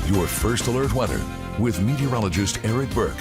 Your first alert weather with meteorologist Eric Burke.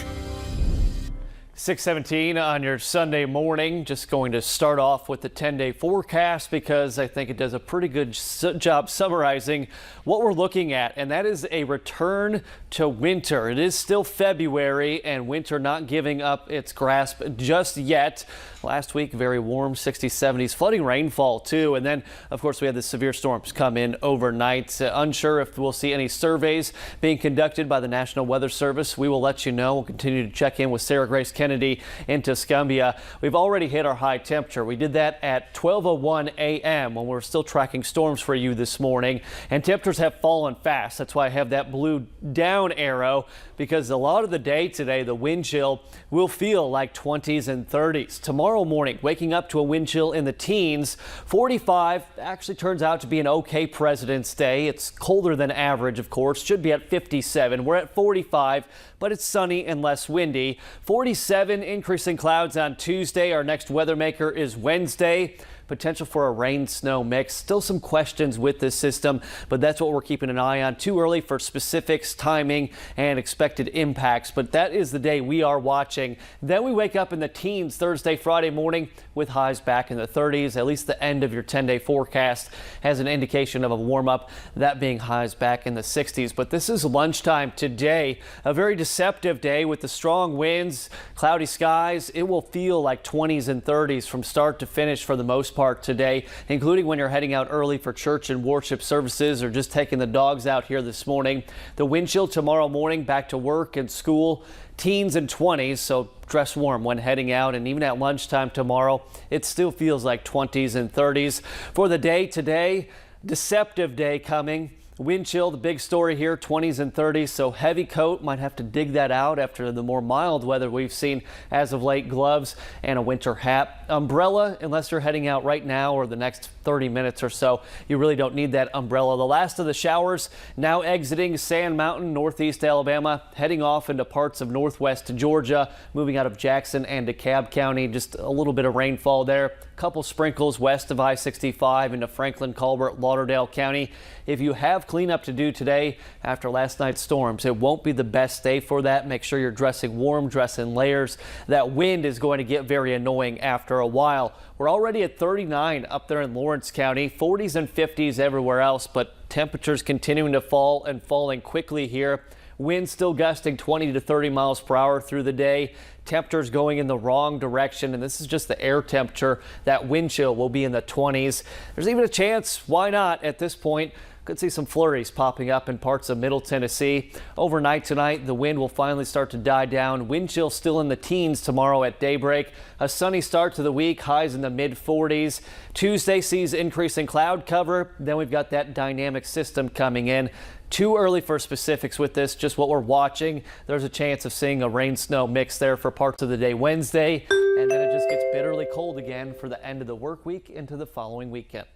6:17 on your Sunday morning. Just going to start off with the 10-day forecast because I think it does a pretty good job summarizing what we're looking at, and that is a return to winter. It is still February and winter not giving up its grasp just yet. Last week, very warm 60s, 70s, flooding rainfall too. And then, of course, we had the severe storms come in overnight. Unsure if we'll see any surveys being conducted by the National Weather Service. We will let you know. We'll continue to check in with Sarah Grace Kennedy in Tuscumbia. We've already hit our high temperature. We did that at 12:01 a.m. when we're still tracking storms for you this morning. And temperatures have fallen fast. That's why I have that blue down arrow, because a lot of the day today, the wind chill will feel like 20s and 30s. Tomorrow morning, waking up to a wind chill in the teens. 45 actually turns out to be an okay President's Day. It's colder than average, of course. Should be at 57. We're at 45, but it's sunny and less windy. 47, increasing clouds on Tuesday. Our next weather maker is Wednesday. Potential for a rain-snow mix. Still some questions with this system, but that's what we're keeping an eye on. Too early for specifics, timing, and expected impacts, but that is the day we are watching. Then we wake up in the teens Thursday, Friday morning with highs back in the 30s. At least the end of your 10-day forecast has an indication of a warm-up, that being highs back in the 60s. But this is lunchtime today, a very deceptive day with the strong winds, cloudy skies. It will feel like 20s and 30s from start to finish for the most part today, including when you're heading out early for church and worship services or just taking the dogs out here this morning. The wind chill tomorrow morning, back to work and school, teens and 20s, so dress warm when heading out. And even at lunchtime tomorrow, it still feels like 20s and 30s. For the day today, deceptive day coming. Wind chill, the big story here, 20s and 30s, so heavy coat. Might have to dig that out after the more mild weather we've seen as of late. Gloves and a winter hat. Umbrella, unless you're heading out right now or the next 30 minutes or so, you really don't need that umbrella. The last of the showers now exiting Sand Mountain, northeast Alabama, heading off into parts of northwest Georgia, moving out of Jackson and DeKalb County. Just a little bit of rainfall there. Couple sprinkles west of I-65 into Franklin, Colbert, Lauderdale County. If you have cleanup to do today after last night's storms, it won't be the best day for that. Make sure you're dressing warm, dress in layers. That wind is going to get very annoying after a while. We're already at 39 up there in Lawrence County, 40s and 50s everywhere else, but temperatures continuing to fall and falling quickly here. Winds still gusting 20 to 30 miles per hour through the day. Temperatures going in the wrong direction, and this is just the air temperature. That wind chill will be in the 20s. There's even a chance, why not, at this point. Could see some flurries popping up in parts of Middle Tennessee. Overnight tonight, the wind will finally start to die down. Wind chill still in the teens tomorrow at daybreak. A sunny start to the week, highs in the mid-40s. Tuesday sees increasing cloud cover. Then we've got that dynamic system coming in. Too early for specifics with this, just what we're watching. There's a chance of seeing a rain-snow mix there for parts of the day Wednesday, and then it just gets bitterly cold again for the end of the work week into the following weekend.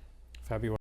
February.